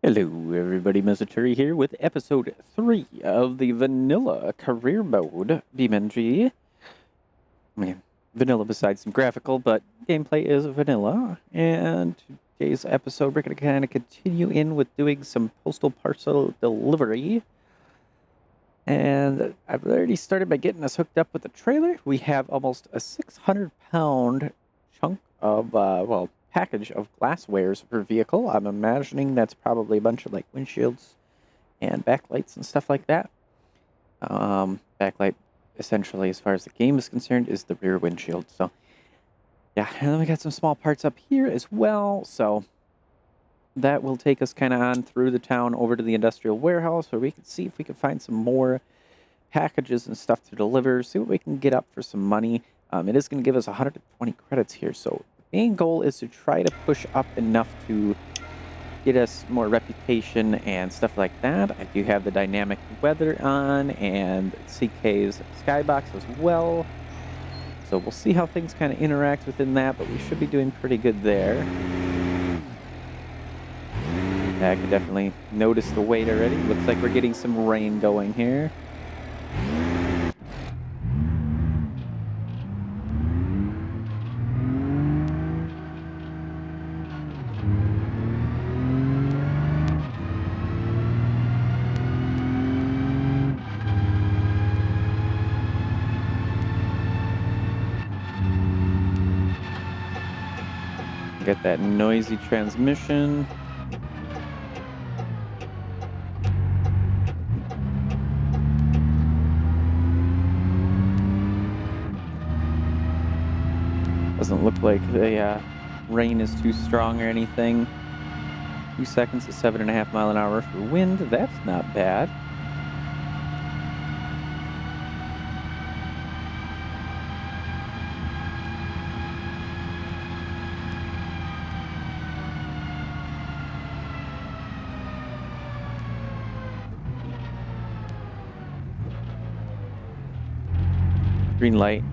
Hello everybody, Misaturi here with episode 3 of the Vanilla Career Mode BeamNG. I mean, vanilla besides some graphical, but gameplay is vanilla. And today's episode, we're going to kind of continue in with doing some postal parcel delivery. And I've already started by getting us hooked up with the trailer. We have almost a 600-pound chunk of, package of glasswares per vehicle. I'm imagining that's probably a bunch of like windshields and backlights and stuff like that. Backlight, essentially, as far as the game is concerned, is the rear windshield. So, yeah, and then we got some small parts up here as well. So that will take us kind of on through the town over to the industrial warehouse where we can see if we can find some more packages and stuff to deliver, see what we can get up for some money. It is going to give us 120 credits here, so the main goal is to try to push up enough to get us more reputation and stuff like that. I do have the dynamic weather on and CK's skybox as well. So we'll see how things kind of interact within that, but we should be doing pretty good there. Yeah, I can definitely notice the weight already. Looks like we're getting some rain going here. Get that noisy transmission. Doesn't look like the rain is too strong or anything. 2 seconds at 7.5 miles an hour for wind. That's not bad. Green light.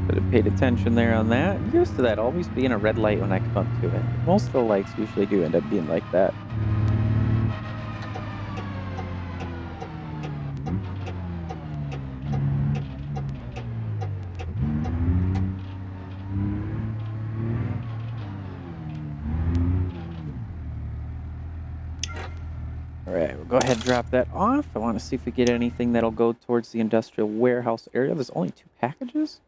Should have paid attention there on that. I'm used to that always being a red light when I come up to it. Most of the lights usually do end up being like that. Alright, we'll go ahead and drop that off. I want to see if we get anything that'll go towards the industrial warehouse area. There's only 2 packages.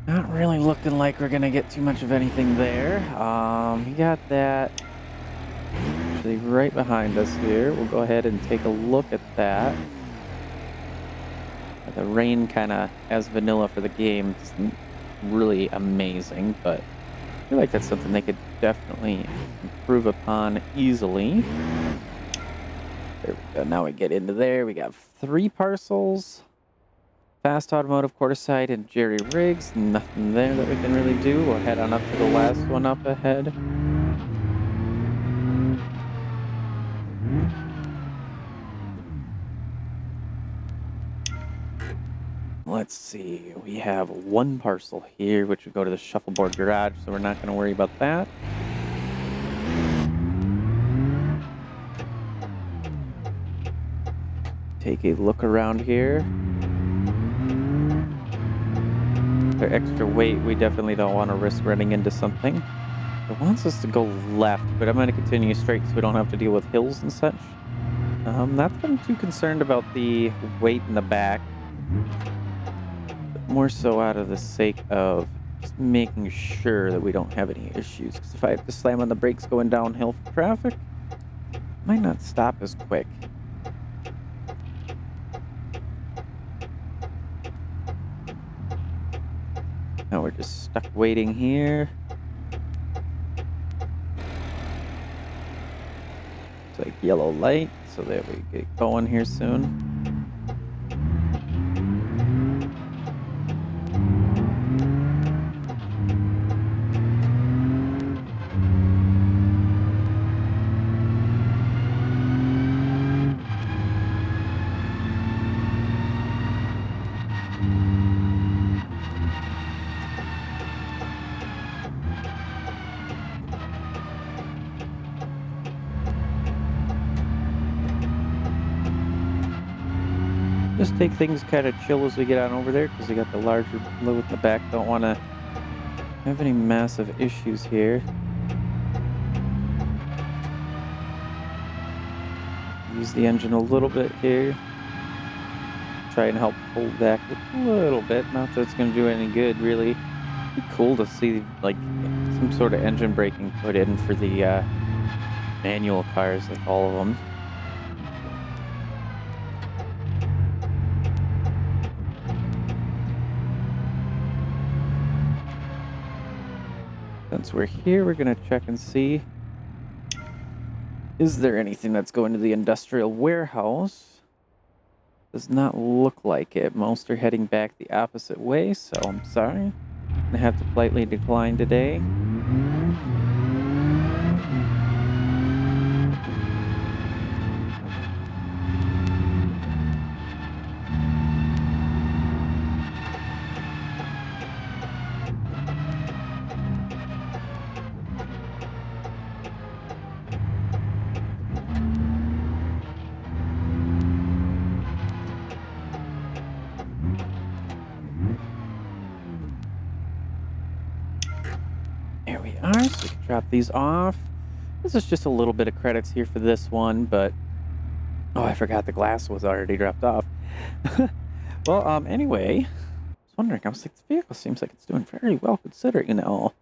Not really looking like we're going to get too much of anything there. We got that actually right behind us here. We'll go ahead and take a look at that. The rain kind of, as vanilla for the game, isn't really amazing, but I feel like that's something they could definitely improve upon easily. There we go. Now we get into there. We got 3 parcels. Fast Automotive, Quarterside, and Jerry Riggs. Nothing there that we can really do. We'll head on up to the last one up ahead. Let's see. We have 1 parcel here, which would go to the shuffleboard garage, so we're not going to worry about that. Take a look around here. For extra weight, we definitely don't want to risk running into something. It wants us to go left, but I'm going to continue straight so we don't have to deal with hills and such. Not that I'm too concerned about the weight in the back, but more so out of the sake of just making sure that we don't have any issues. Because if I have to slam on the brakes going downhill for traffic, it might not stop as quick. Now we're just stuck waiting here. It's like yellow light, so that we get going here soon. Just take things kind of chill as we get on over there, because we got the larger blue at the back. Don't want to have any massive issues here. Use the engine a little bit here. Try and help pull back a little bit. Not that it's going to do any good, really. It'd be cool to see like some sort of engine braking put in for the manual cars, like all of them. Since we're here, we're going to check and see, is there anything that's going to the industrial warehouse? Does not look like it. Most are heading back the opposite way, so I'm sorry. I'm going to have to politely decline today. There we are, so we can drop these off. This is just a little bit of credits here for this one, but... Oh, I forgot the glass was already dropped off. Well, anyway, I was wondering, I was like, this vehicle seems like it's doing very well considering, you know.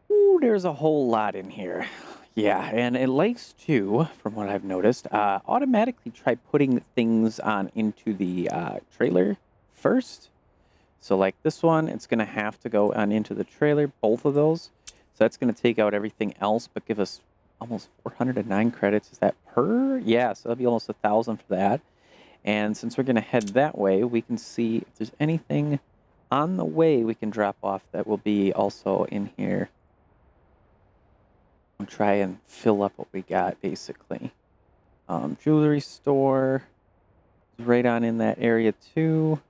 Ooh, there's a whole lot in here. Yeah, and it likes to, from what I've noticed, automatically try putting things on into the trailer first. So like this one, it's going to have to go on into the trailer, both of those. So that's going to take out everything else, but give us almost 409 credits. Is that per? Yeah, so that'll be almost 1,000 for that. And since we're going to head that way, we can see if there's anything on the way we can drop off that will be also in here. We'll try and fill up what we got, basically. Jewelry store is right on in that area, too.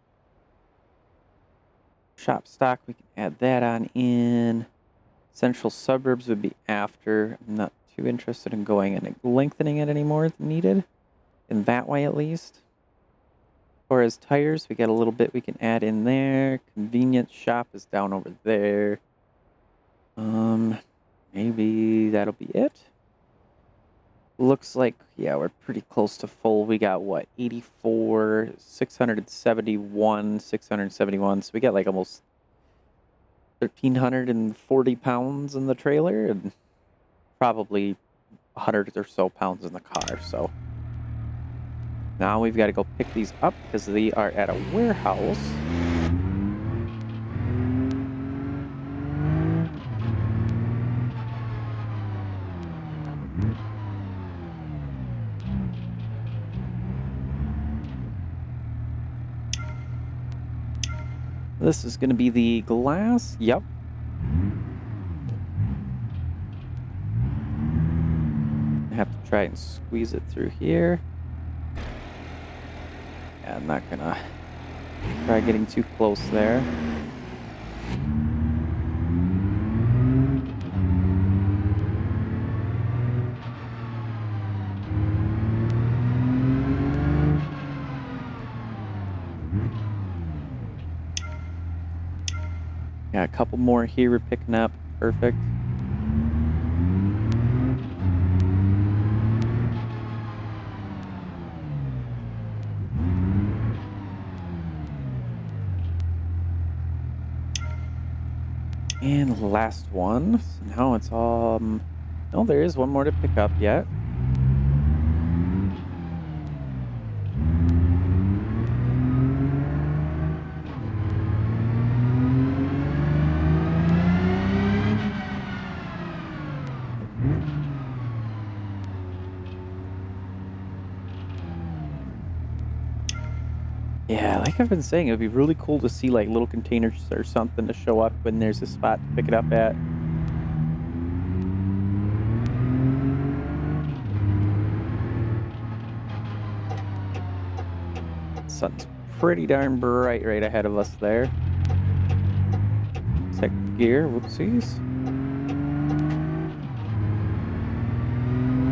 Shop stock, we can add that on in. Central suburbs would be after. I'm not too interested in going and lengthening it anymore than needed. In that way, at least. As far as tires, we got a little bit we can add in there. Convenience shop is down over there. Maybe that'll be it. Looks like, yeah, we're pretty close to full. We got, what, 84, 671, 671. So we got like almost 1,340 pounds in the trailer and probably 100 or so pounds in the car. So now we've got to go pick these up because they are at a warehouse. This is going to be the glass. Yep. I have to try and squeeze it through here. Yeah, I'm not going to try getting too close there. Got a couple more here we're picking up. Perfect. And the last one. So now it's no, there is one more to pick up yet. Yeah, like I've been saying, it would be really cool to see like little containers or something to show up when there's a spot to pick it up at. Sun's pretty darn bright right ahead of us there. Second gear, whoopsies.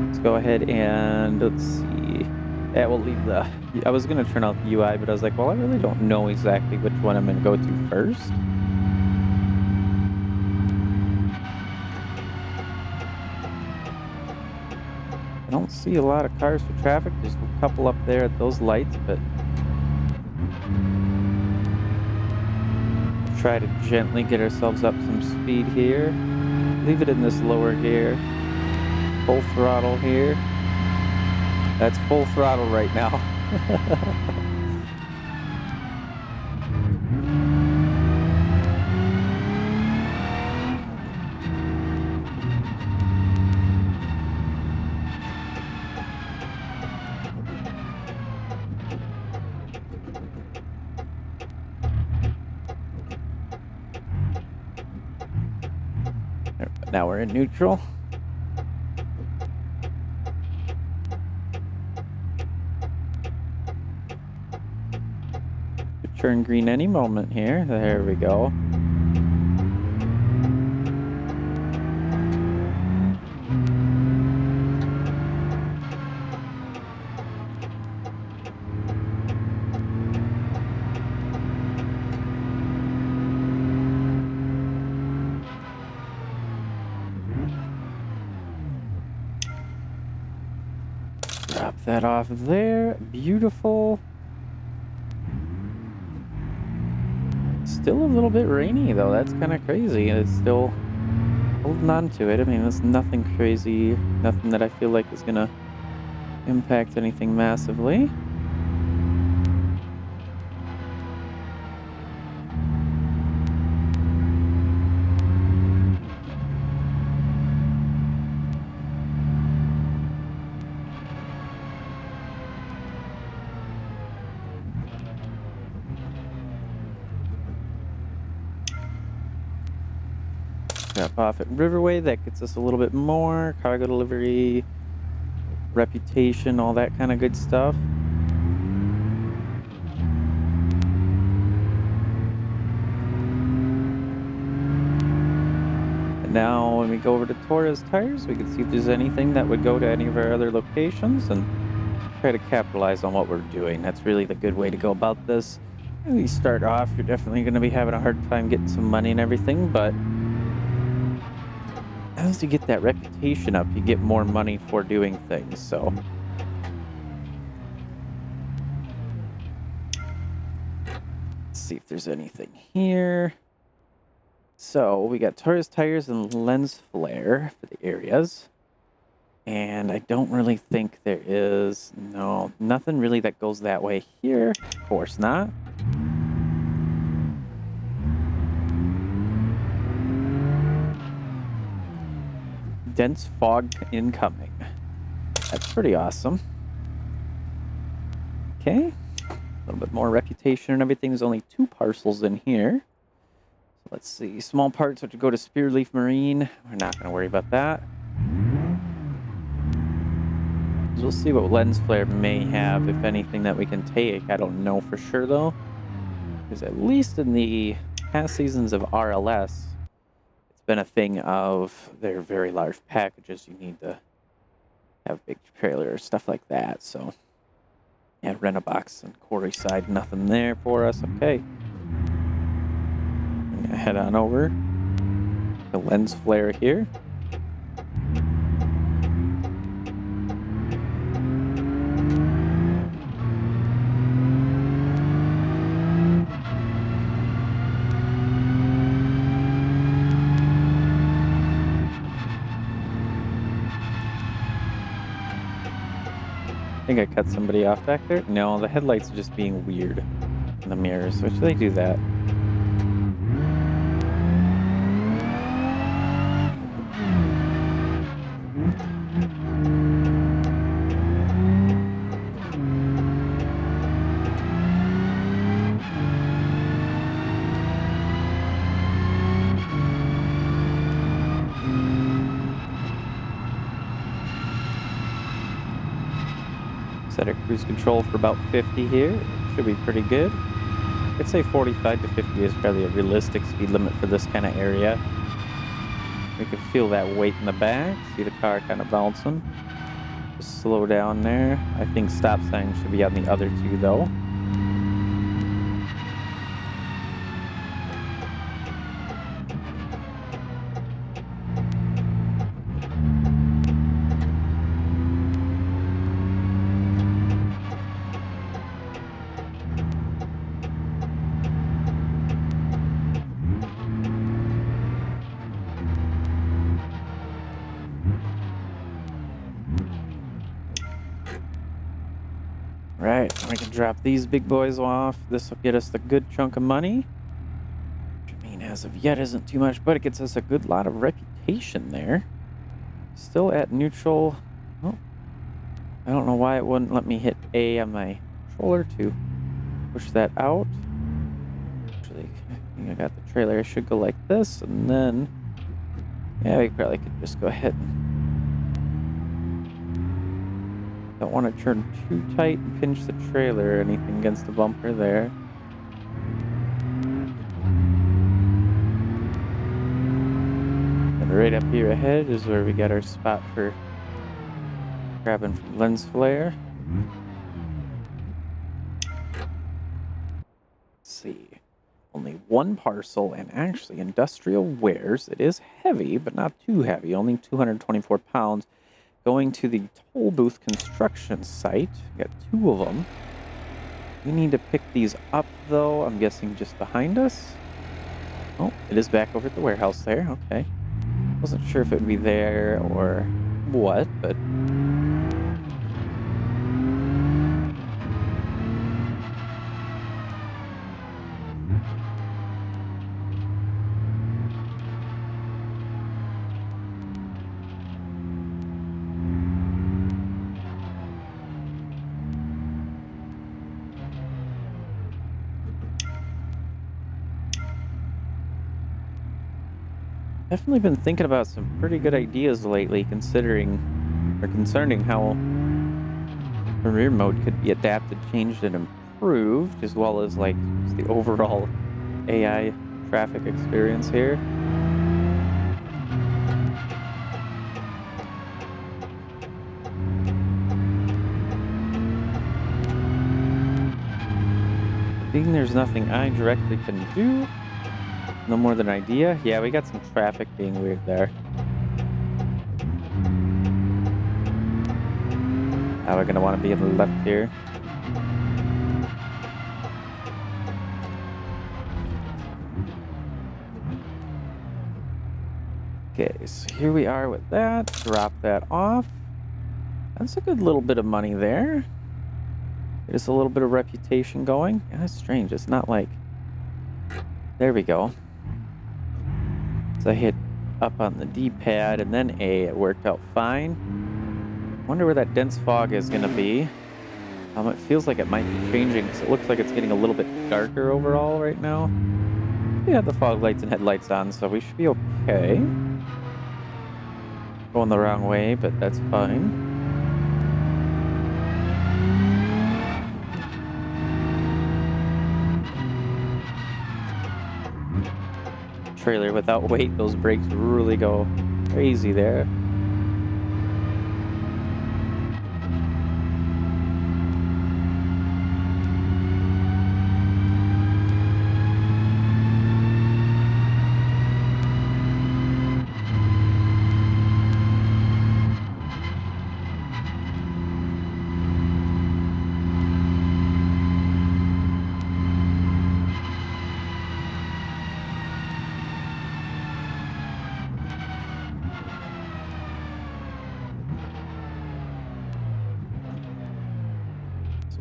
Let's go ahead and let's see. Yeah, we'll leave the... I was going to turn off the UI, but I was like, well, I really don't know exactly which one I'm going to go to first. I don't see a lot of cars for traffic. There's a couple up there at those lights, but... try to gently get ourselves up some speed here. Leave it in this lower gear. Full throttle here. That's full throttle right now. Now we're in neutral. Could turn green any moment here. There we go. Drop that off there. Beautiful. Still a little bit rainy though. That's kind of crazy. It's still holding on to it. I mean, it's nothing crazy. Nothing that I feel like is gonna impact anything massively. Drop off at Riverway, that gets us a little bit more. Cargo delivery, reputation, all that kind of good stuff. And now when we go over to Torres Tires, we can see if there's anything that would go to any of our other locations and try to capitalize on what we're doing. That's really the good way to go about this. When you start off, you're definitely going to be having a hard time getting some money and everything, but as you get that reputation up, you get more money for doing things, so. Let's see if there's anything here. So, we got Torres Tires and lens flare for the areas. And I don't really think there is, no, nothing really that goes that way here. Of course not. Dense fog incoming. That's pretty awesome. Okay. A little bit more reputation and everything. There's only 2 parcels in here. So let's see. Small parts have to go to Spearleaf Marine. We're not going to worry about that. We'll see what lens flare may have, if anything, that we can take. I don't know for sure, though. Because at least in the past seasons of RLS, been a thing of their very large packages. You need to have big trailer or stuff like that. So yeah, rent a box on Quarry side, nothing there for us. Okay, I'm gonna head on over the lens flare here. I think I cut somebody off back there. No, the headlights are just being weird in the mirrors. Why should they do that? Set our cruise control for about 50 here. Should be pretty good. I'd say 45 to 50 is probably a realistic speed limit for this kind of area. We can feel that weight in the back. See the car kind of bouncing. Just slow down there. I think stop sign should be on the other two, though. Right, we can drop these big boys off. This will get us the good chunk of money. Which, I mean, as of yet isn't too much, but it gets us a good lot of reputation there. Still at neutral. Oh, I don't know why it wouldn't let me hit A on my controller to push that out. Actually, I think I got the trailer. I should go like this, and then, yeah, we probably could just go ahead and don't want to turn too tight and pinch the trailer or anything against the bumper there. And right up here ahead is where we got our spot for grabbing from lens flare. Let's see. Only one parcel, and actually industrial wares. It is heavy, but not too heavy. Only 224 pounds. Going to the toll booth construction site. Got two of them. We need to pick these up, though. I'm guessing just behind us. Oh, it is back over at the warehouse there. Okay. Wasn't sure if it would be there or what, but... Definitely been thinking about some pretty good ideas lately, concerning how career mode could be adapted, changed, and improved, as well as like just the overall AI traffic experience here. Being there's nothing I directly can do. No more than an idea. Yeah, we got some traffic being weird there. Now we're gonna want to be in the left here. Okay, so here we are with that. Drop that off. That's a good little bit of money there. Just a little bit of reputation going. Yeah, that's strange. It's not like... There we go. So I hit up on the D-pad and then A. It worked out fine. Wonder where that dense fog is going to be. It feels like it might be changing because it looks like it's getting a little bit darker overall right now. We have the fog lights and headlights on, so we should be okay. Going the wrong way, but that's fine. Trailer without weight, those brakes really go crazy there.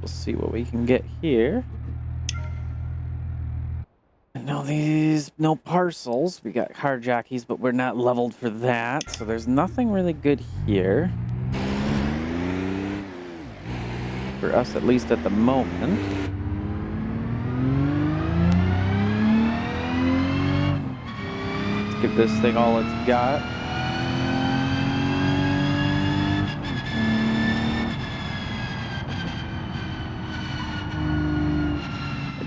We'll see what we can get here. And now these, no parcels. We got car jockeys, but we're not leveled for that. So there's nothing really good here. For us, at least at the moment. Let's give this thing all it's got.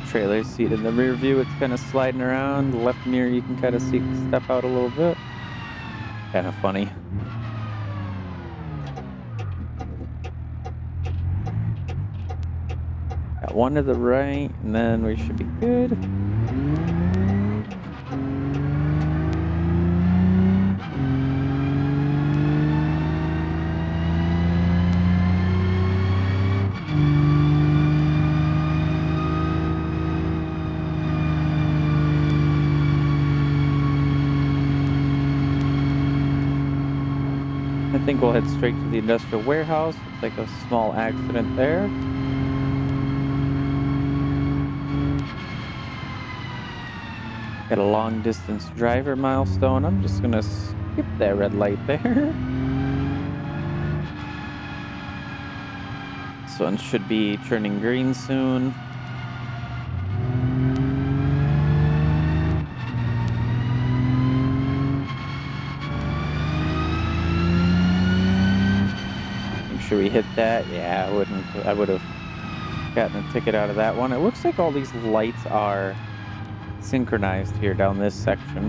Trailer seat in the rear view, it's kind of sliding around. The left mirror, you can kind of see step out a little bit. Kind of funny. got one to the right, and then we should be good. I think we'll head straight to the industrial warehouse. Looks like a small accident there. Got a long distance driver milestone. I'm just gonna skip that red light there. This one should be turning green soon. Sure we hit that. Yeah, I would have gotten a ticket out of that one. It looks like all these lights are synchronized here down this section.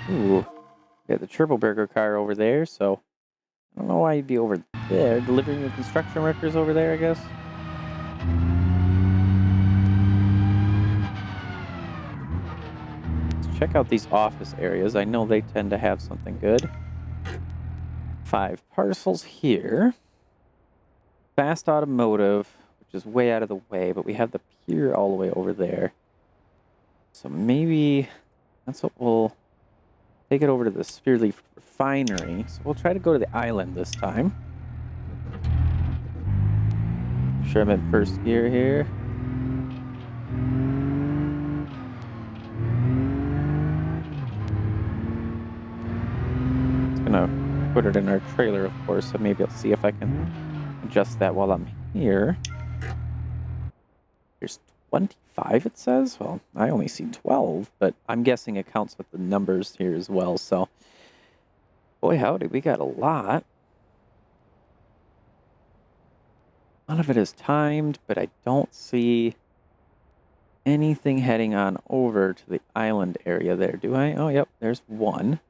Ooh, got the Triple Burger car over there, so I don't know why he'd be over there. Delivering the construction workers over there, I guess. Check out these office areas. I know they tend to have something good. 5 parcels here. Fast Automotive, which is way out of the way, but we have the pier all the way over there. So maybe that's what we'll take it over to the Spearleaf Refinery. So we'll try to go to the island this time. Sure, I'm in first gear here. Gonna put it in our trailer, of course, so maybe I'll see if I can adjust that while I'm here. Here's 25, it says. Well, I only see 12, but I'm guessing it counts with the numbers here as well, so boy howdy, we got a lot. None of it is timed, but I don't see anything heading on over to the island area there, do I? Oh, yep, there's one.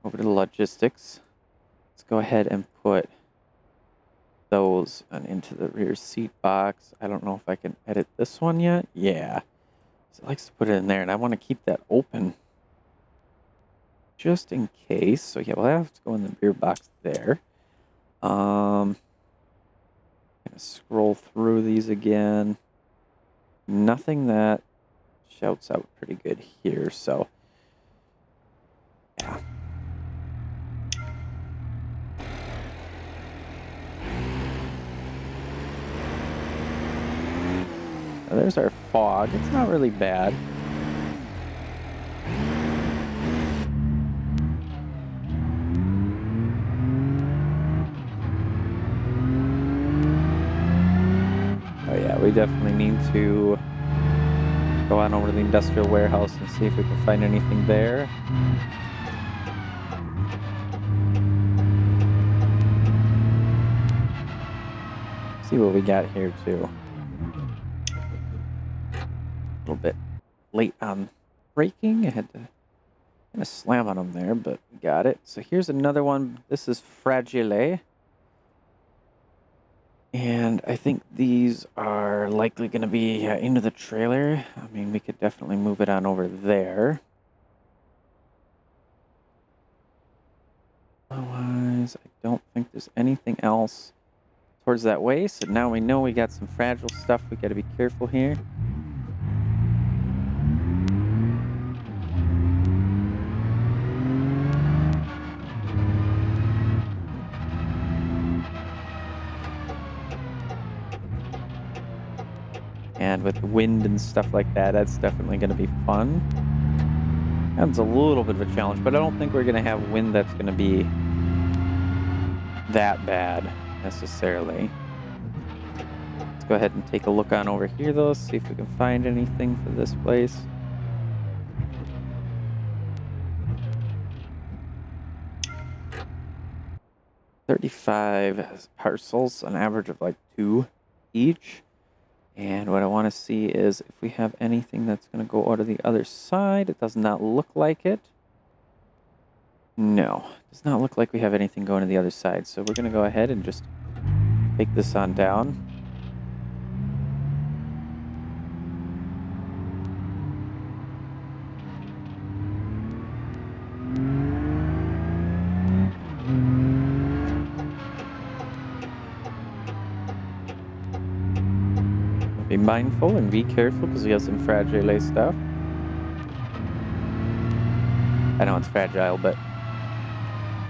Over to the logistics. Let's go ahead and put those into the rear seat box. I don't know if I can edit this one yet. Yeah. So it likes to put it in there, and I want to keep that open just in case. So yeah, we'll have to go in the rear box there. Gonna scroll through these again. Nothing that shouts out pretty good here, so yeah. Now there's our fog. It's not really bad. Oh yeah, we definitely need to go on over to the industrial warehouse and see if we can find anything there. See what we got here too. A little bit late on braking. I had to kind of slam on them there, but we got it. So here's another one. This is Fragile. And I think these are likely going to be into the trailer. I mean, we could definitely move it on over there. Otherwise, I don't think there's anything else towards that way. So now we know we got some fragile stuff. We got to be careful here. And with the wind and stuff like that, that's definitely going to be fun. That's a little bit of a challenge, but I don't think we're going to have wind that's going to be that bad necessarily. Let's go ahead and take a look on over here, though, see if we can find anything for this place. $35 parcels, an average of like 2 each. And what I want to see is if we have anything that's going to go out of the other side. It does not look like it. No, does not look like we have anything going to the other side. So we're going to go ahead and just take this on down. Be mindful and be careful because we have some fragile stuff. I know it's fragile, but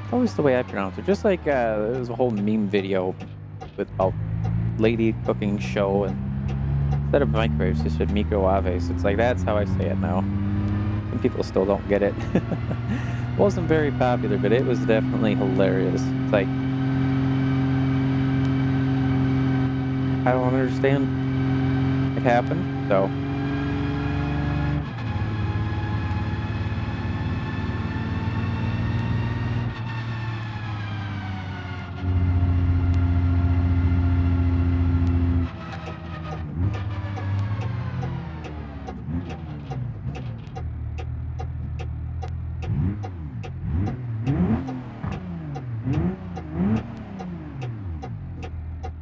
it's always the way I pronounce it. Just like there was a whole meme video with about lady cooking show, and instead of microwaves, just said microwave. So it's like that's how I say it now. Some people still don't get it. Wasn't very popular, but it was definitely hilarious. It's like I don't understand. It happened, so.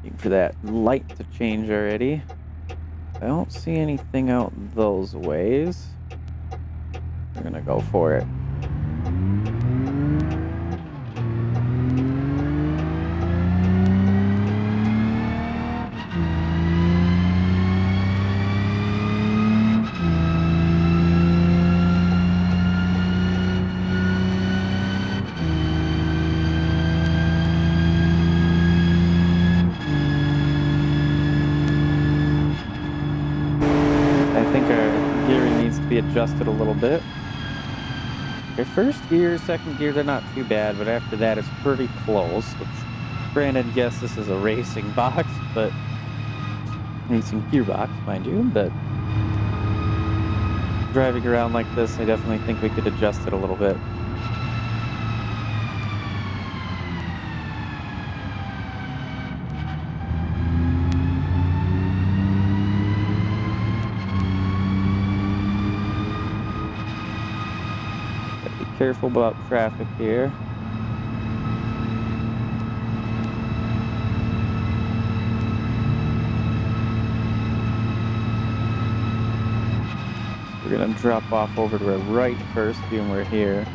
Waiting for that light to change already. I don't see anything out those ways. We're gonna go for it. Be adjusted a little bit. Your first gear, second gear, they're not too bad, but after that it's pretty close, which granted, yes, this is a racing box, but racing gearbox, mind you, but driving around like this, I definitely think we could adjust it a little bit. Careful about traffic here. We're gonna drop off over to our right first, being we're here.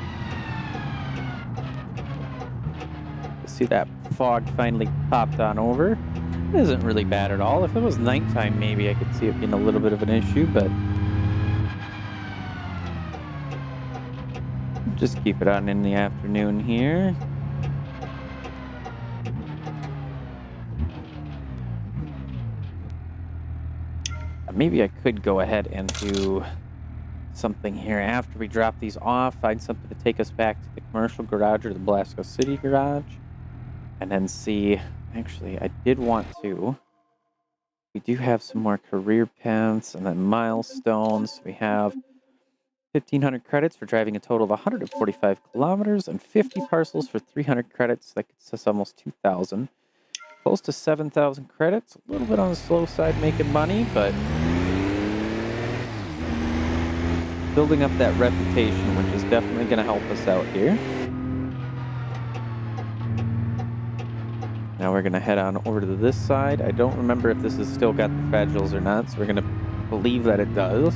See that fog finally popped on over. It isn't really bad at all. If it was nighttime, maybe I could see it being a little bit of an issue, but just keep it on in the afternoon here. Maybe I could go ahead and do something here after we drop these off, find something to take us back to the commercial garage or the Blasco City garage, and then see. Actually, I did want to. We do have some more career paths and then milestones. We have 1,500 credits for driving a total of 145 kilometers and 50 parcels for 300 credits. That gets us almost 2,000. Close to 7,000 credits. A little bit on the slow side making money, but building up that reputation, which is definitely going to help us out here. Now we're going to head on over to this side. I don't remember if this has still got the fragiles or not, so we're going to believe that it does.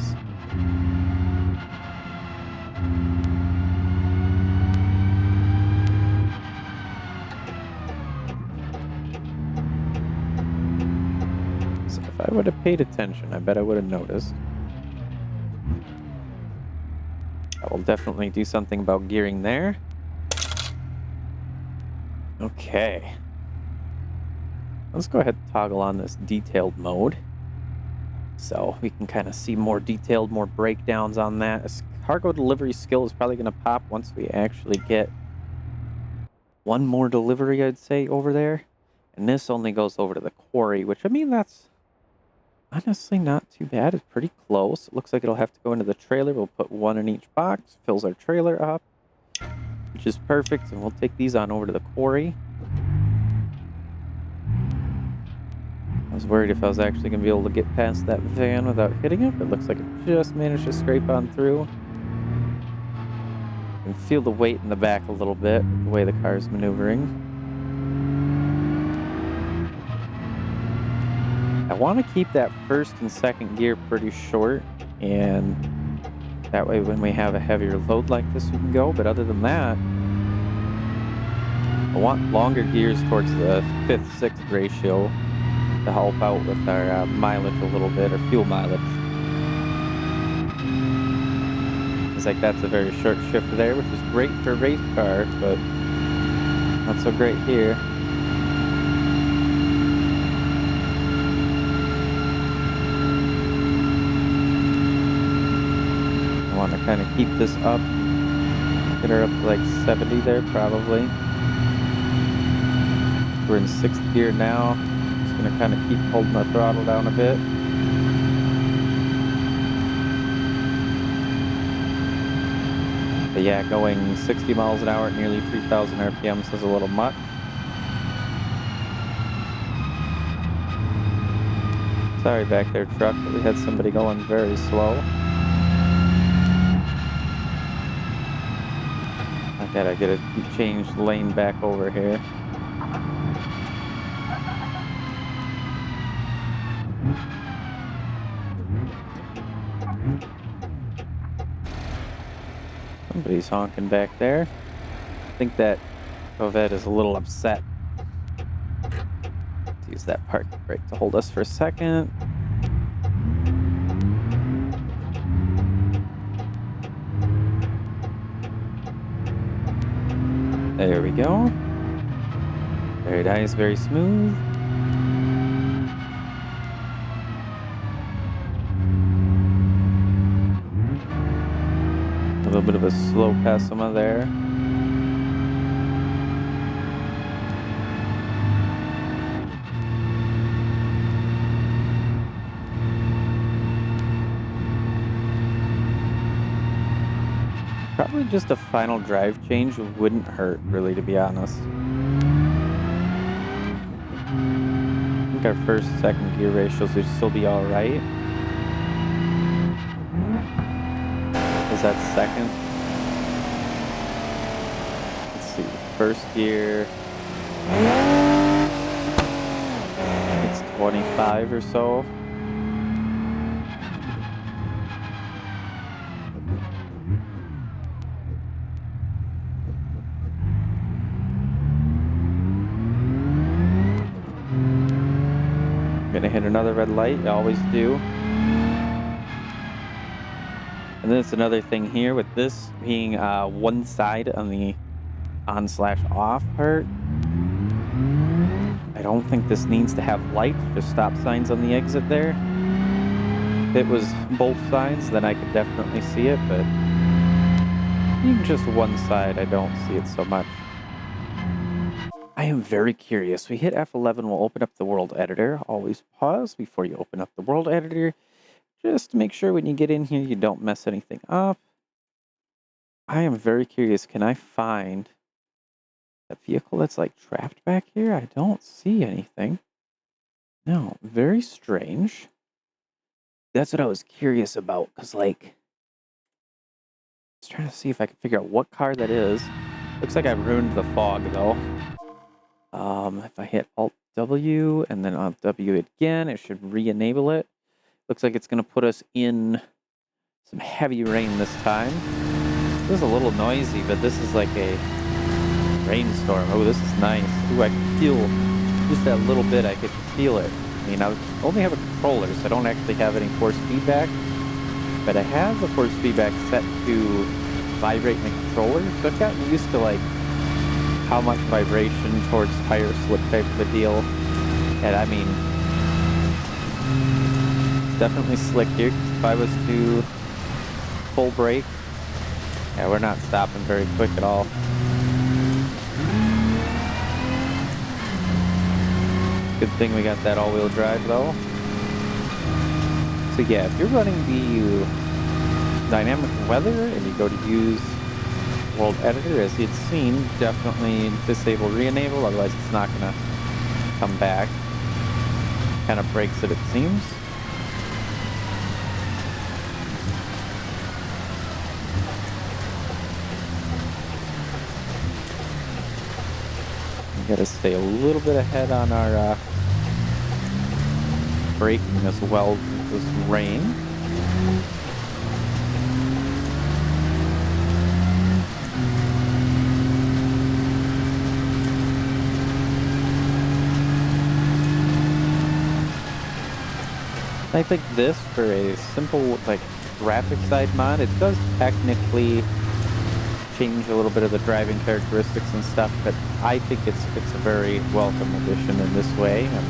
So if I would have paid attention, I bet I would have noticed. I will definitely do something about gearing there. Okay. Let's go ahead and toggle on this detailed mode. So we can kind of see more detailed, more breakdowns on that. This cargo delivery skill is probably going to pop once we actually get one more delivery, I'd say, over there. And this only goes over to the quarry, which, I mean, that's honestly not too bad. It's pretty close. It looks like it'll have to go into the trailer. We'll put one in each box, fills our trailer up, which is perfect. And we'll take these on over to the quarry. I was worried if I was actually going to be able to get past that van without hitting it, but it looks like it just managed to scrape on through. can feel the weight in the back a little bit, the way the car is maneuvering. I want to keep that first and second gear pretty short, and that way when we have a heavier load like this we can go, but other than that, I want longer gears towards the 5/6 ratio to help out with our mileage a little bit, or fuel mileage. It's like that's a very short shift there, which is great for a race car, but not so great here. I want to kind of keep this up, get her up to like 70 there probably. We're in 6th gear now. Just gonna kind of keep holding the throttle down a bit. But yeah, going 60 miles an hour at nearly 3,000 RPMs is a little much. Sorry back there, truck, but we had somebody going very slow. I gotta get a change lane back over here. Somebody's honking back there. I think that Oc'd is a little upset. Let's use that park brake to hold us for a second. There we go. Very nice, very smooth. A little bit of a slow pessima there. Probably just a final drive change wouldn't hurt, really, to be honest. I think our first, second gear ratios would still be all right. Is that second? Let's see, first gear, it's 25 or so. I'm gonna hit another red light, I always do. And then it's another thing here with this being one side on the on/off part. I don't think this needs to have lights, just stop signs on the exit there. If it was both sides, then I could definitely see it, but even just one side, I don't see it so much. I am very curious. We hit F11, we'll open up the world editor. Always pause before you open up the world editor, just to make sure when you get in here you don't mess anything up. I am very curious, can I find a vehicle that's like trapped back here? I don't see anything. No, very strange. That's what I was curious about, because like, I was trying to see if I could figure out what car that is. Looks like I ruined the fog though. If I hit Alt-W and then Alt-W again, it should re-enable it. Looks like it's going to put us in some heavy rain this time. This is a little noisy, but this is like a rainstorm. Oh, this is nice. Ooh, I can feel just that little bit. I could feel it. I mean, I only have a controller, so I don't actually have any force feedback. But I have the force feedback set to vibrate in the controller, so I've gotten used to like how much vibration towards tire slip type of a deal. And I mean, it's definitely slick here. If I was to full brake, yeah, we're not stopping very quick at all. Good thing we got that all-wheel drive though. So yeah, if you're running the dynamic weather and you go to use world editor, as you'd seen, definitely disable re-enable, otherwise it's not gonna come back. Kind of breaks it seems. Got to stay a little bit ahead on our braking as well with this rain. I think this, for a simple like graphic side mod, it does technically change a little bit of the driving characteristics and stuff, but I think it's a very welcome addition in this way. And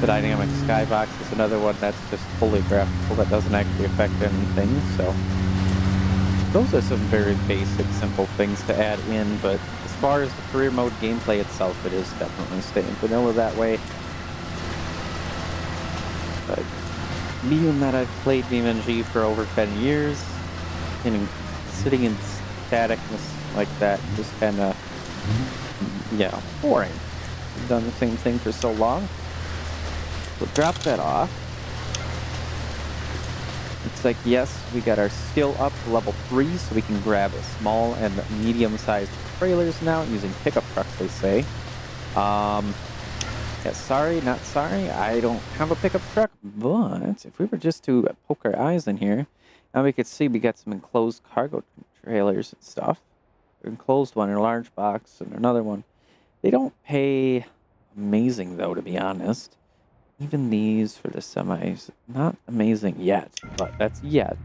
the dynamic skybox is another one that's just fully graphical that doesn't actually affect anything. So those are some very basic, simple things to add in. But as far as the career mode gameplay itself, it is definitely staying vanilla that way. But being that I've played BeamNG for over 10 years, and sitting in staticness like that just kind of, yeah, boring. I've done the same thing for so long. We'll drop that off. It's like, yes, we got our skill up to level 3, so we can grab small and medium-sized trailers now using pickup trucks, they say. Yeah, sorry, not sorry, I don't have a pickup truck, but if we were just to poke our eyes in here, now we could see we got some enclosed cargo trailers and stuff. An enclosed one, a large box, and another one. They don't pay amazing, though, to be honest. Even these for the semis, not amazing yet, but that's yet.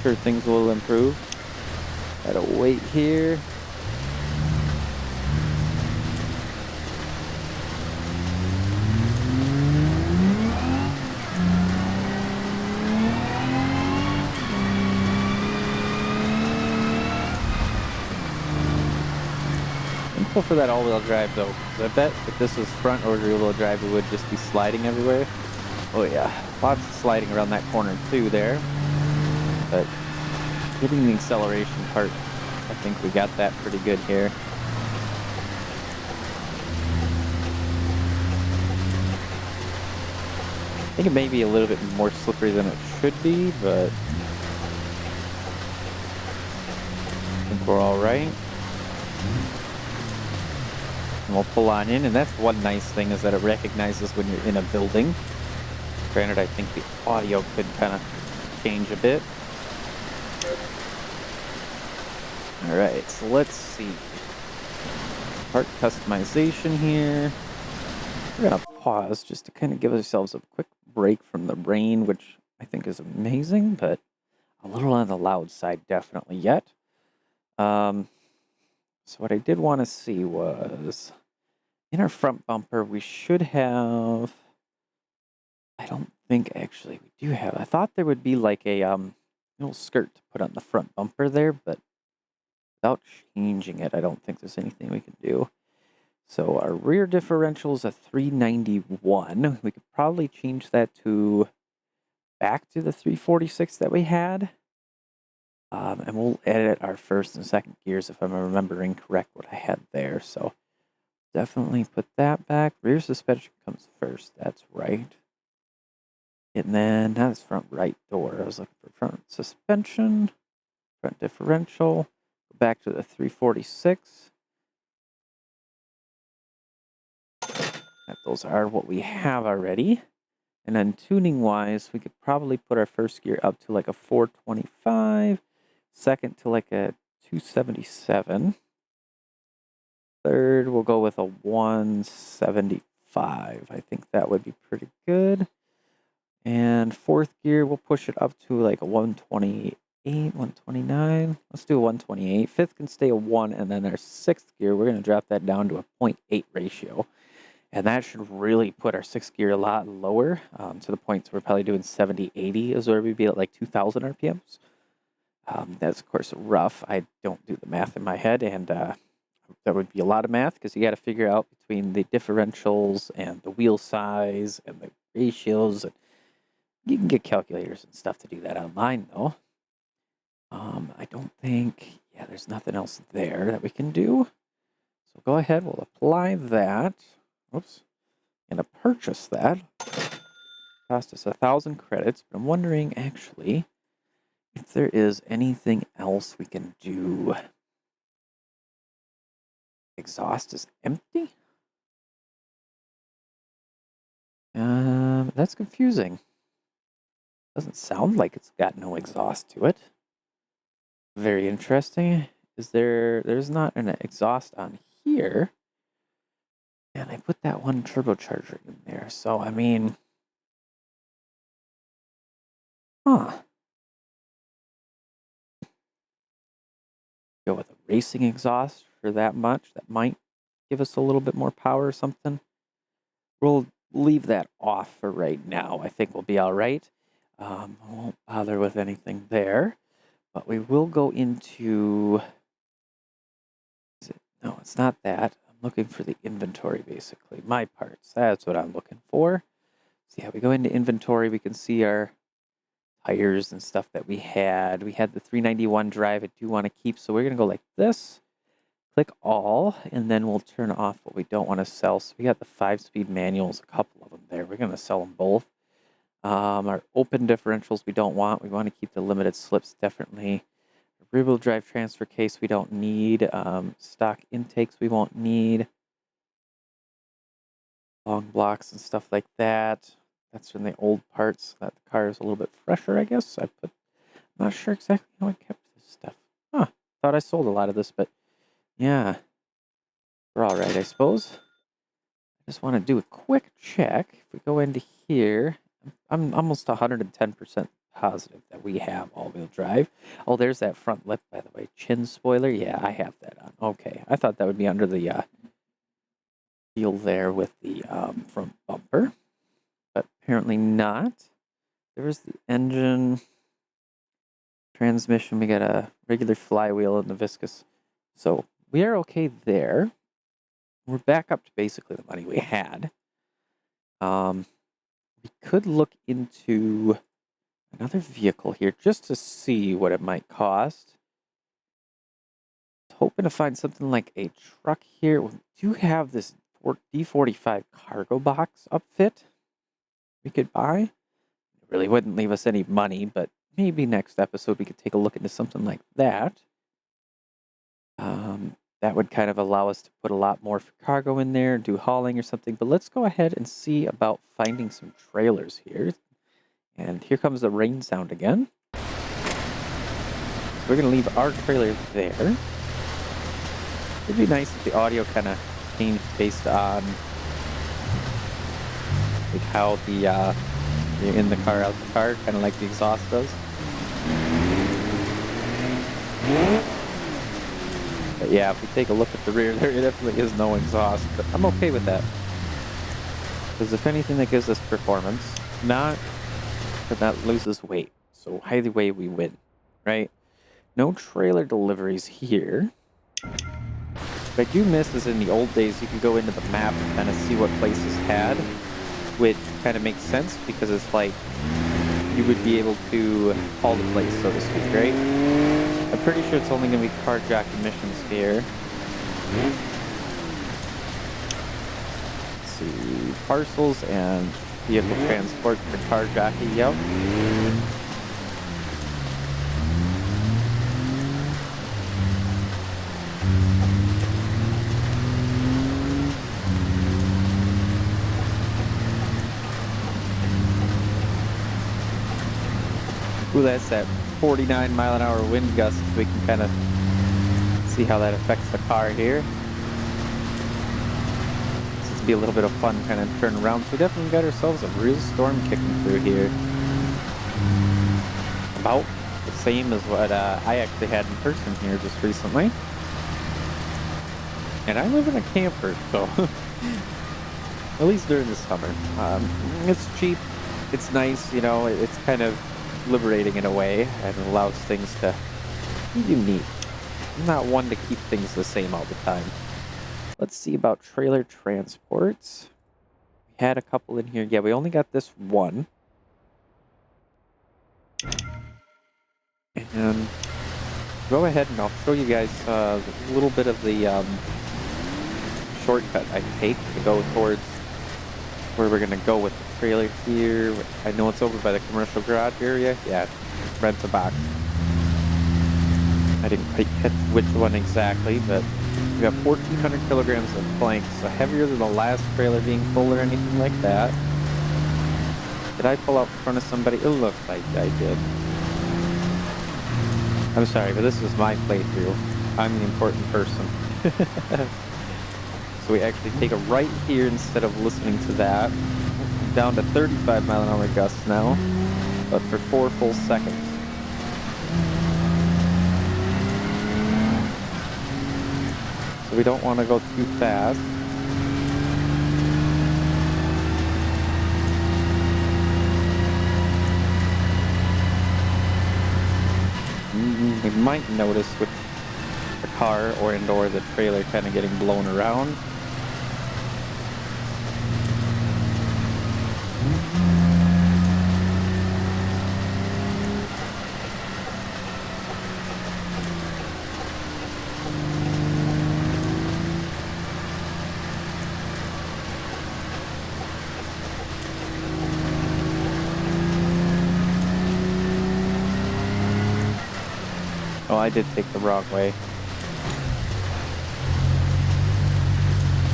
Sure, things will improve. Gotta wait here. For that all-wheel drive though, I bet if this was front or rear-wheel drive, it would just be sliding everywhere. Oh yeah, lots of sliding around that corner too there. But getting the acceleration part, I think we got that pretty good here. I think it may be a little bit more slippery than it should be, but I think we're all right. And we'll pull on in, and that's one nice thing is that it recognizes when you're in a building. Granted, I think the audio could kind of change a bit. Alright, so let's see. Part customization here. We're going to pause just to kind of give ourselves a quick break from the rain, which I think is amazing, but a little on the loud side definitely yet. So what I did want to see was, in our front bumper, we should have, I don't think actually we do have, I thought there would be like a little skirt to put on the front bumper there, but without changing it, I don't think there's anything we can do. So our rear differential is a 391. We could probably change that to back to the 346 that we had. And we'll edit our first and second gears if I'm remembering correct what I had there. So definitely put that back. Rear suspension comes first. That's right. And then that's front right door. I was looking for front suspension, front differential. Go back to the 346. Those are what we have already. And then tuning wise, we could probably put our first gear up to like a 425, second to like a 277. Third, we'll go with a 175. I think that would be pretty good. And fourth gear, we'll push it up to like a 128, 129. Let's do a 128. Fifth can stay a 1, and then our sixth gear, we're going to drop that down to a 0.8 ratio. And that should really put our sixth gear a lot lower, to the point where we're probably doing 70, 80 is where we'd be at like 2,000 RPMs. That's, of course, rough. I don't do the math in my head, and that would be a lot of math because you got to figure out between the differentials and the wheel size and the ratios. And you can get calculators and stuff to do that online, though. I don't think, yeah, there's nothing else there that we can do. So go ahead, we'll apply that. Oops. Gonna purchase that. Cost us 1,000 credits, but I'm wondering actually if there is anything else we can do. exhaust is empty? That's confusing. Doesn't sound like it's got no exhaust to it. Very interesting. There's not an exhaust on here. And I put that one turbocharger in there. So, I mean, huh. Go with a racing exhaust for that much. That might give us a little bit more power or something. We'll leave that off for right now. I think we'll be all right. I won't bother with anything there. But we will go into... No, it's not that. I'm looking for the inventory, basically. My parts. That's what I'm looking for. So yeah, we go into inventory. We can see our tires and stuff that we had. We had the 391 drive I do want to keep. So we're going to go like this. Click all. And then we'll turn off what we don't want to sell. So we got the 5-speed manuals, a couple of them there. We're going to sell them both. Our open differentials we don't want. We want to keep the limited slips definitely. Rear-wheel drive transfer case we don't need. Stock intakes we won't need. Long blocks and stuff like that. That's from the old parts. That the car is a little bit fresher, I guess. I'm not sure exactly how I kept this stuff. Huh. Thought I sold a lot of this, but yeah. We're all right, I suppose. I just want to do a quick check. If we go into here, I'm almost 110% positive that we have all-wheel drive. Oh, there's that front lip, by the way. Chin spoiler. Yeah, I have that on. Okay. I thought that would be under the deal there with the front bumper, but apparently not. There's the engine, transmission. We got a regular flywheel and the viscous. So we are okay there. We're back up to basically the money we had. We could look into another vehicle here just to see what it might cost. Hoping to find something like a truck here. We do have this D45 cargo box upfit we could buy. It really wouldn't leave us any money, but maybe next episode we could take a look into something like that. That would kind of allow us to put a lot more for cargo in there, do hauling or something. But let's go ahead and see about finding some trailers here. And here comes the rain sound again. So we're going to leave our trailer there. It'd be nice if the audio kind of changed based on like how the you're in the car, out the car, kind of like the exhaust does. But yeah, if we take a look at the rear, there definitely is no exhaust. But I'm okay with that. Because if anything, that gives us performance. Not that loses weight. So either way, we win, right? No trailer deliveries here. What I do miss is in the old days, you could go into the map and kind of see what places had, which kind of makes sense because it's like you would be able to haul the place, so to speak, right? I'm pretty sure it's only going to be carjacking missions here. Let's see, parcels and vehicle transport for carjacking, yep. Ooh, that's that 49 mile an hour wind gust. We can kind of see how that affects the car here. This would be a little bit of fun kind of turn around. So we definitely got ourselves a real storm kicking through here. About the same as what I actually had in person here just recently. And I live in a camper, so at least during the summer. It's cheap, it's nice, you know, it's kind of liberating in a way and allows things to be unique. I'm not one to keep things the same all the time. Let's see about trailer transports. We had a couple in here. Yeah, we only got this one. And go ahead and I'll show you guys a little bit of the shortcut I take to go towards where we're going to go with the trailer here. I know it's over by the commercial garage area. Yeah, rent a box. I didn't quite catch which one exactly, but We got 1,400 kilograms of planks, so heavier than the last trailer being full or anything like that. Did I pull out in front of somebody? It looks like I did. I'm sorry, but this is my playthrough. I'm the important person. So we actually take a right here instead of listening to that. Down to 35 mile an hour gusts now, but for 4 full seconds. So we don't want to go too fast. We might notice with the car or the trailer kind of getting blown around. Oh, I did take the wrong way.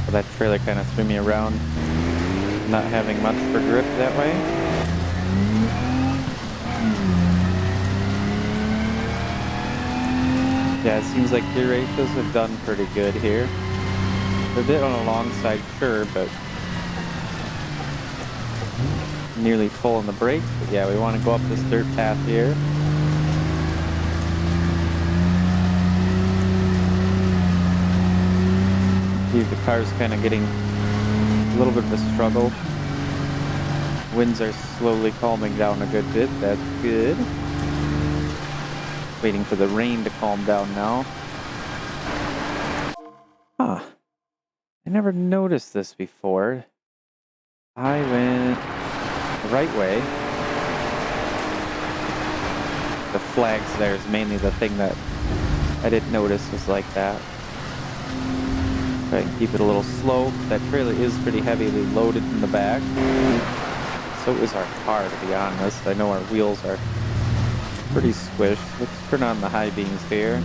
So that trailer kind of threw me around, not having much for grip that way. Yeah, it seems like gear ratios have done pretty good here. They're a bit on the long side, sure, but nearly full on the brakes. But yeah, we want to go up this dirt path here. The car's kind of getting a little bit of a struggle. Winds are slowly calming down a good bit. That's good. Waiting for the rain to calm down now. Huh. I never noticed this before. I went the right way. The flags there is mainly the thing that I didn't notice was like that. Try and keep it a little slow. That trailer is pretty heavily loaded in the back. So is our car, to be honest. I know our wheels are pretty squished. Let's turn on the high beams here.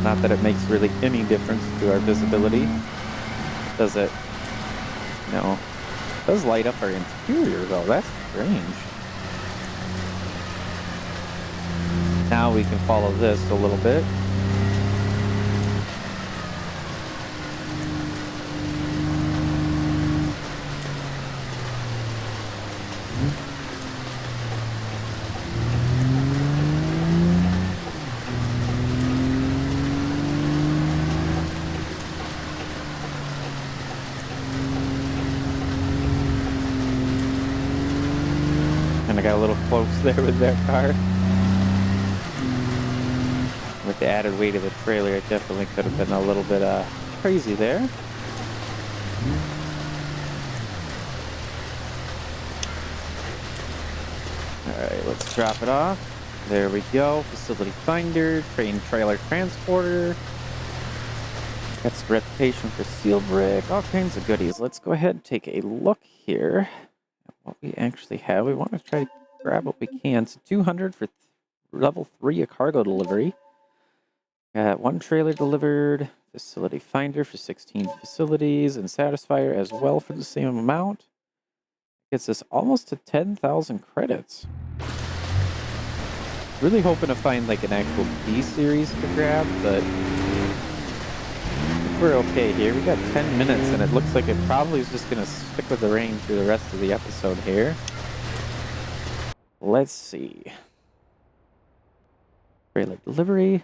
Not that it makes really any difference to our visibility. Does it? No. It does light up our interior, though. That's strange. Now we can follow this a little bit. I got a little close there with that car. With the added weight of the trailer, it definitely could have been a little bit crazy there. Alright, let's drop it off. There we go. Facility finder, train trailer transporter. Got some reputation for seal brick, all kinds of goodies. Let's go ahead and take a look here. What we actually have. We want to try to grab what we can. So 200 for level 3 a cargo delivery. Got 1 trailer delivered. Facility finder for 16 facilities. And satisfier as well for the same amount. Gets us almost to 10,000 credits. Really hoping to find like an actual B series to grab, but we're okay here. We got 10 minutes and it looks like it probably is just going to stick with the rain through the rest of the episode here. Let's see. Trailer delivery.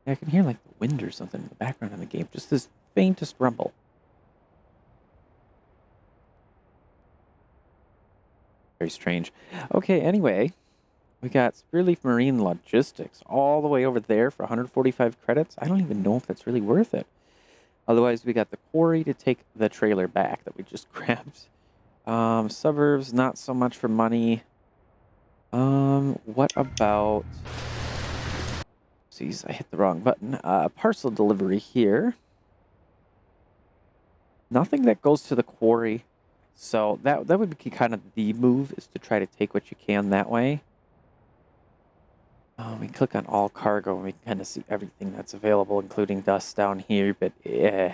I can hear like the wind or something in the background of the game. Just this faintest rumble. Very strange. Okay, anyway. We got Spearleaf Marine Logistics all the way over there for 145 credits. I don't even know if that's really worth it. Otherwise, we got the quarry to take the trailer back that we just grabbed. Suburbs, not so much for money. What about... Jeez, I hit the wrong button. Parcel delivery here. Nothing that goes to the quarry. So that would be kind of the move, is to try to take what you can that way. We click on all cargo and we can kind of see everything that's available, including dust down here, but yeah,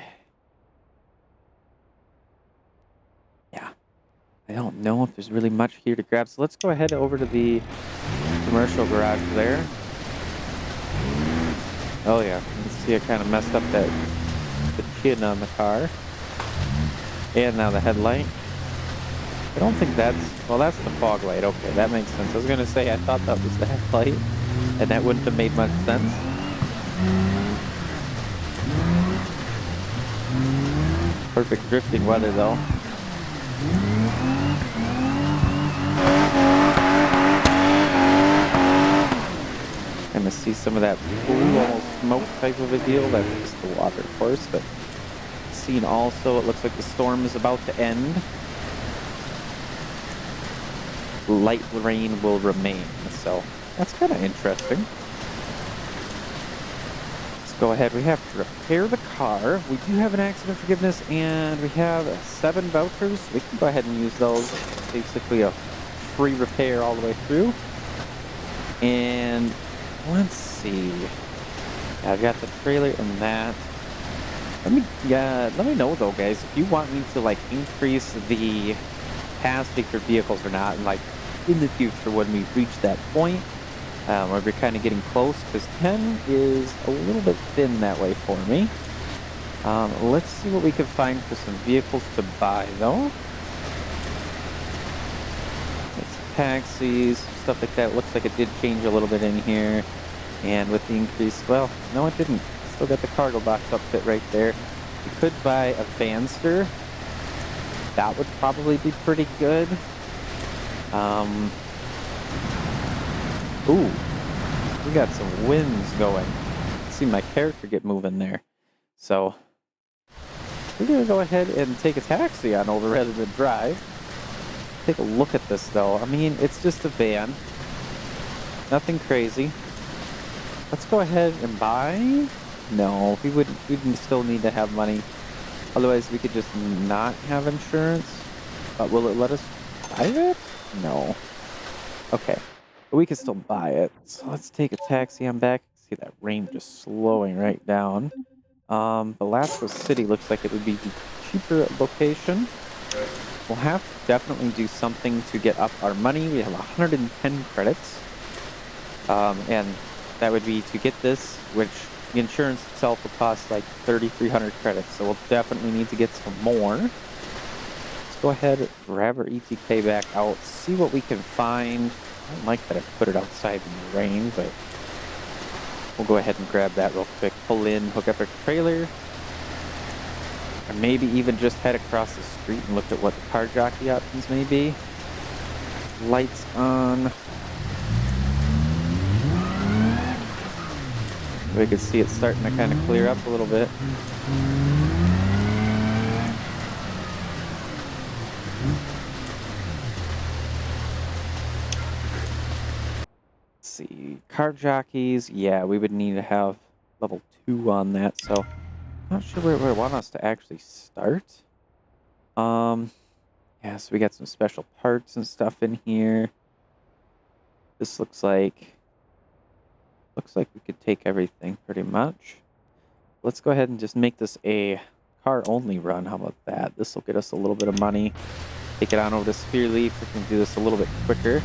I don't know if there's really much here to grab. So let's go ahead over to the commercial garage there. Oh yeah, you can see I kind of messed up the chin on the car. And now the headlight. I don't think that's the fog light. Okay, that makes sense. I was going to say, I thought that was the headlight, and that wouldn't have made much sense. Perfect drifting weather, though. Kind of see some of that blue, almost smoke type of a deal. That's just the water, of course, but seen also, it looks like the storm is about to end. Light rain will remain, so that's kind of interesting. Let's go ahead. We have to repair the car. We do have an accident forgiveness, and we have 7 vouchers. We can go ahead and use those. It's basically a free repair all the way through. And let's see. I've got the trailer and that. Let me know though, guys, if you want me to like increase the capacity for vehicles or not, and like in the future when we reach that point, where we're kind of getting close, because 10 is a little bit thin that way for me. Let's see what we can find for some vehicles to buy though. It's taxis, stuff like that. Looks like it did change a little bit in here, and with the increase, well, no, it didn't. Still got the cargo box upfit right there. We could buy a Vanster. That would probably be pretty good. Ooh, we got some winds going. See my character get moving there. So we're gonna go ahead and take a taxi on over rather than drive. Take a look at this though. I mean, it's just a van. Nothing crazy. Let's go ahead and buy. No, we'd still need to have money. Otherwise, we could just not have insurance. But will it let us buy it? No. Okay. But we can still buy it. So let's take a taxi on back. See that rain just slowing right down. Velasco City looks like it would be the cheaper location. We'll have to definitely do something to get up our money. We have 110 credits. And that would be to get this, which the insurance itself will cost like 3,300 credits. So we'll definitely need to get some more. Let's go ahead, grab our ETK back out, see what we can find. I don't like that I put it outside in the rain, but we'll go ahead and grab that real quick. Pull in, hook up our trailer. Or maybe even just head across the street and look at what the car jockey options may be. Lights on. We can see it starting to kind of clear up a little bit. Let's see, car jockeys. Yeah, we would need to have level 2 on that. So, not sure where I want us to actually start. Yeah, so we got some special parts and stuff in here. This looks like we could take everything pretty much. Let's go ahead and just make this a car only run. How about that? This will get us a little bit of money. Take it on over to Spear Leaf. We can do this a little bit quicker.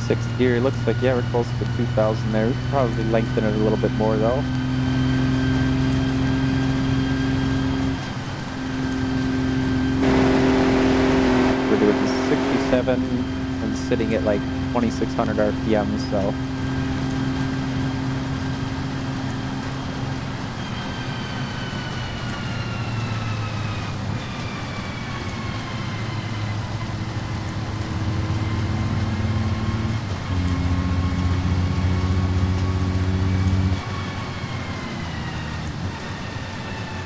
Sixth gear, looks like, yeah, we're close to 2,000 there. We could probably lengthen it a little bit more though. We're doing 67 and sitting at like 2,600 RPM, so.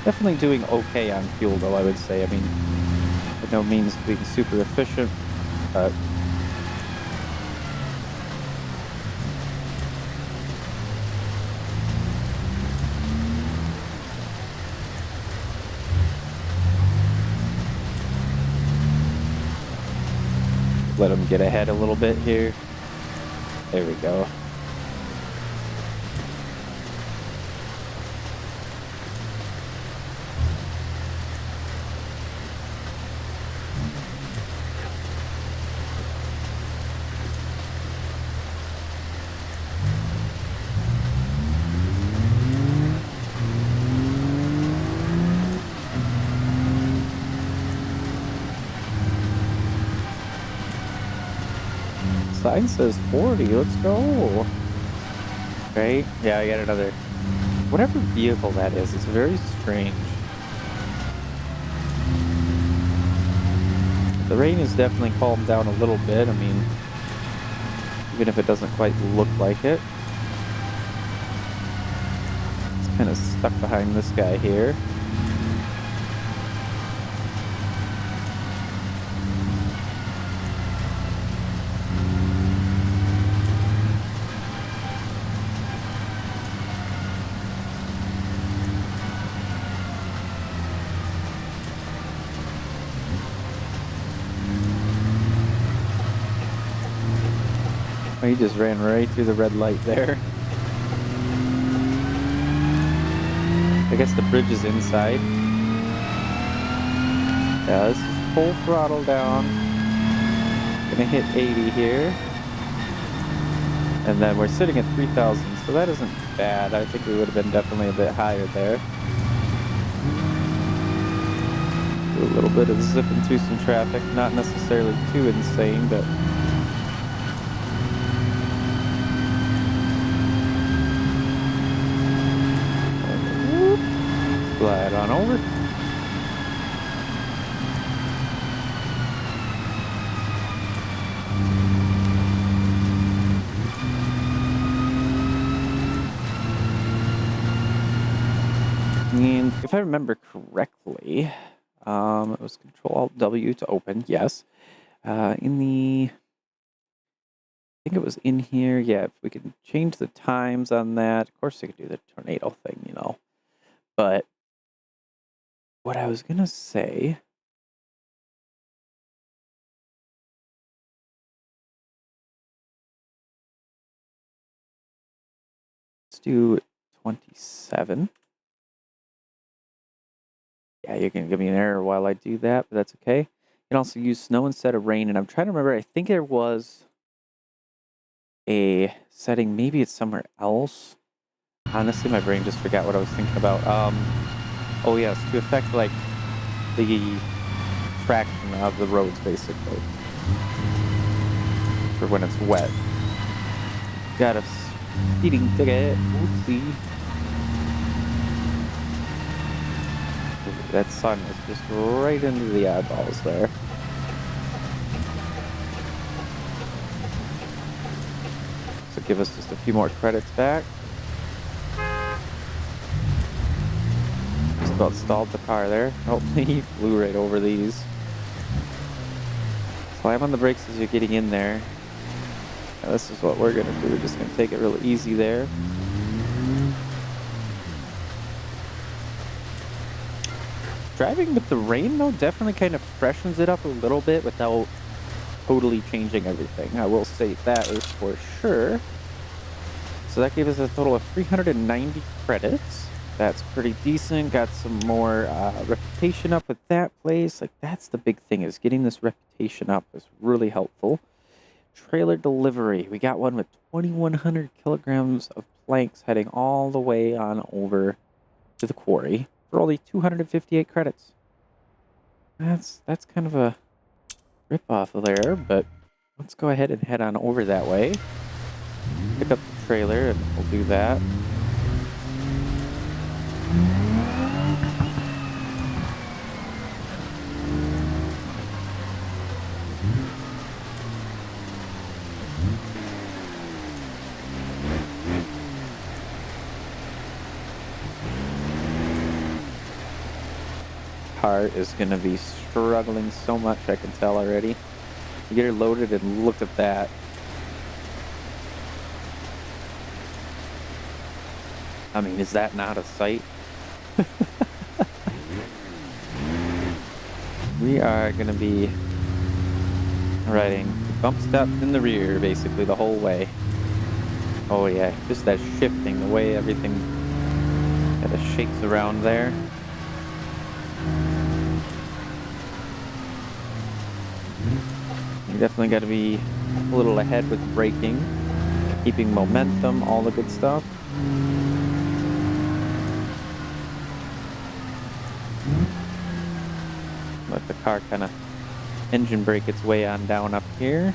Definitely doing okay on fuel, though, I would say. I mean, by no means being super efficient, but let them get ahead a little bit here. There we go. Sign says 40, let's go. Right? Yeah, I got another. Whatever vehicle that is, it's very strange. The rain has definitely calmed down a little bit. I mean, even if it doesn't quite look like it. It's kind of stuck behind this guy here. He just ran right through the red light there. I guess the bridge is inside. Yeah, this is full throttle down. Gonna hit 80 here. And then we're sitting at 3,000, so that isn't bad. I think we would have been definitely a bit higher there. Do a little bit of zipping through some traffic, not necessarily too insane, but glide on over. And if I remember correctly, it was Control-Alt-W to open, yes. In the, I think it was in here, yeah, if we could change the times on that. Of course, they could do the tornado thing, you know. But what I was going to say, let's do 27. Yeah, you're going to give me an error while I do that, but that's okay. You can also use snow instead of rain, and I'm trying to remember, I think there was a setting, maybe it's somewhere else. Honestly, my brain just forgot what I was thinking about. Oh yes, to affect like the traction of the roads, basically, for when it's wet. Got a speeding ticket. Oopsie. That sun is just right into the eyeballs there. So give us just a few more credits back. Just about stalled the car there. Oh, he flew right over these. Slam on the brakes as you're getting in there. Now this is what we're going to do. We're just going to take it real easy there. Driving with the rain, though, definitely kind of freshens it up a little bit without totally changing everything. I will say that is for sure. So that gave us a total of 390 credits. That's pretty decent. Got some more reputation up with that place. Like, that's the big thing, is getting this reputation up is really helpful. Trailer delivery. We got one with 2,100 kilograms of planks heading all the way on over to the quarry for only 258 credits. That's kind of a rip-off there, but let's go ahead and head on over that way. Pick up the trailer and we'll do that. car is going to be struggling so much, I can tell already. You get her loaded and look at that. I mean, is that not a sight? We are going to be riding bump stops in the rear basically the whole way. Oh yeah, just that shifting, the way everything kind of shakes around there. You definitely got to be a little ahead with braking, keeping momentum, all the good stuff. Let the car kind of engine brake its way on down up here.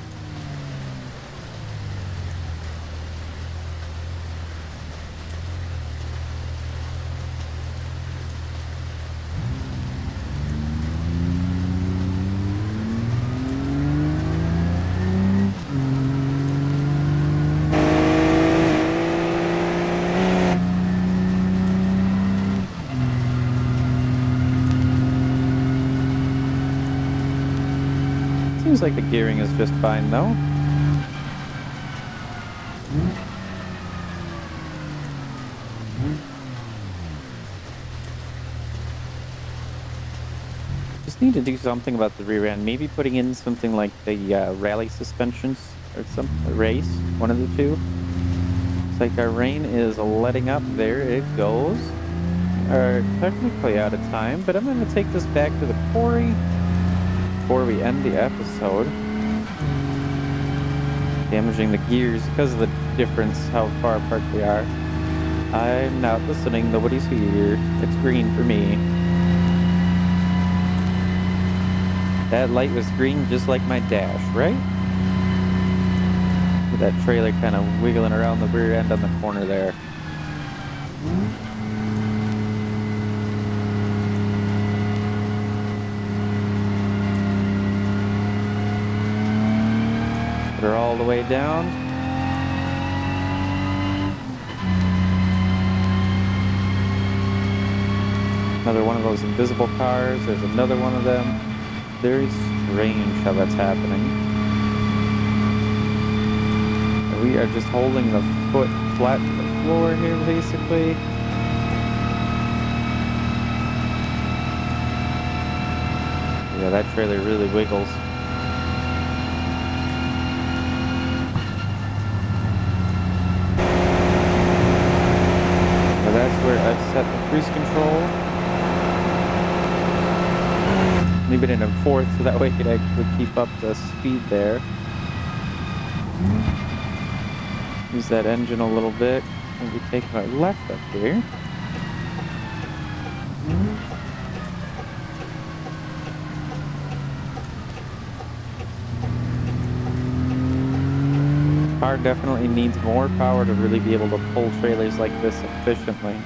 Seems like the gearing is just fine though. Just need to do something about the rear end. Maybe putting in something like the rally suspensions or some race, one of the two. Looks like our rain is letting up. There it goes. Are technically out of time, but I'm going to take this back to the quarry before we end the episode. Damaging the gears because of the difference how far apart they are. I'm not listening, nobody's here. It's green for me. That light was green just like my dash, right? With that trailer kind of wiggling around the rear end on the corner there. Put her all the way down. Another one of those invisible cars. There's another one of them. Very strange how that's happening. We are just holding the foot flat to the floor here, basically. Yeah, that trailer really wiggles. Now that's where I've set the cruise control. Leave it in fourth so that way it could actually keep up the speed there. Use that engine a little bit. Maybe take my left up here. Car definitely needs more power to really be able to pull trailers like this efficiently.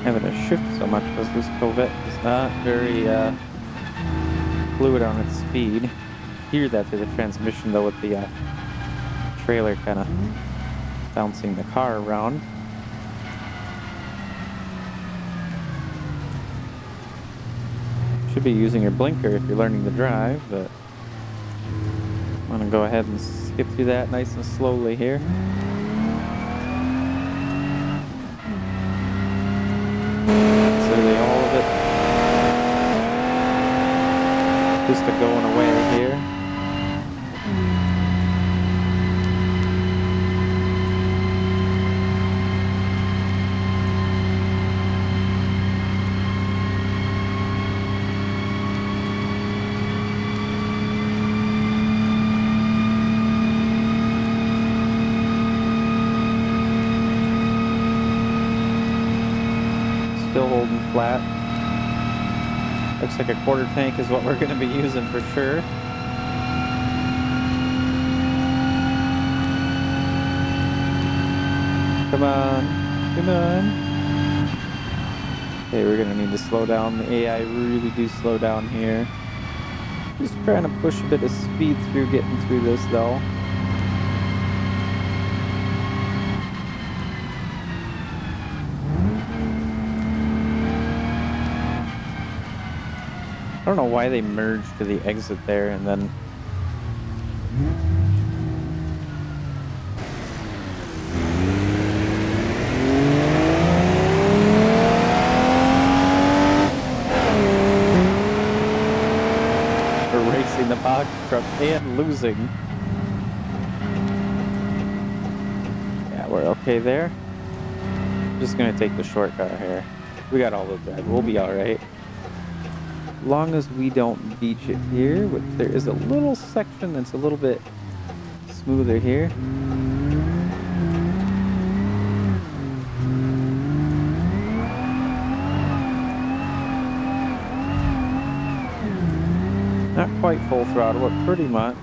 Having to shift so much because this Corvette is not very fluid on its speed. Hear that through the transmission though, with the trailer kind of bouncing the car around. Should be using your blinker if you're learning to drive, but I'm going to go ahead and skip through that nice and slowly here. Literally all of it just a going away here. Still holding flat. Looks like a quarter tank is what we're going to be using for sure. Come on, come on. Okay, we're gonna need to slow down. The AI really do slow down here. Just trying to push a bit of speed through getting through this though. I don't know why they merged to the exit there and then the box truck and losing. Yeah, we're okay there. Just gonna take the shortcut here. We got all the drag. We'll be all right. As long as we don't beach it here, which there is a little section that's a little bit smoother here. Not quite full throttle, but pretty much.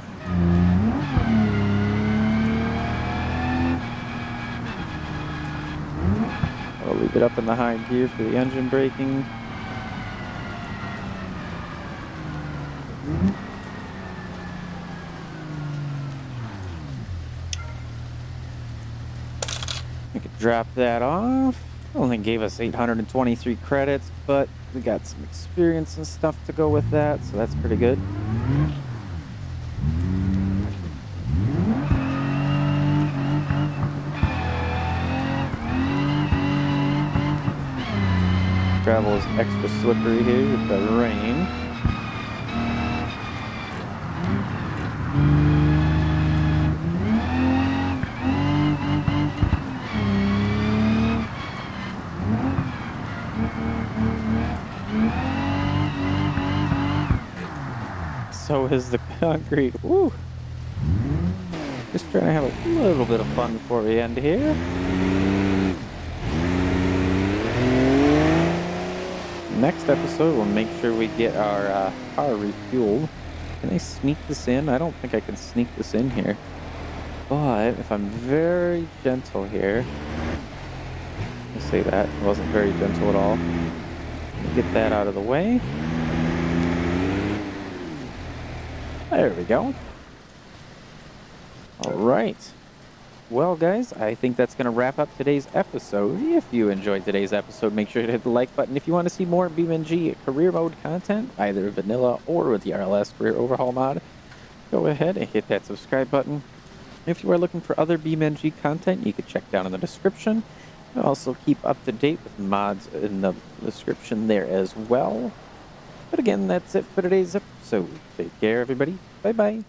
I'll leave it up in the high gear for the engine braking. I could drop that off. Only gave us 823 credits, but we got some experience and stuff to go with that, so that's pretty good. Gravel is extra slippery here with the rain. So is the concrete. Woo! Just trying to have a little bit of fun before we end here. Next episode, we'll make sure we get our car refueled. Can I sneak this in? I don't think I can sneak this in here. But if I'm very gentle here, I'll say that. I wasn't very gentle at all. Get that out of the way. There we go. All right. Well, guys, I think that's going to wrap up today's episode. If you enjoyed today's episode, make sure to hit the like button. If you want to see more BeamNG career mode content, either vanilla or with the RLS career overhaul mod, go ahead and hit that subscribe button. If you are looking for other BeamNG content, you can check down in the description. I'll also keep up to date with mods in the description there as well. But again, that's it for today's episode. Take care, everybody. Bye-bye.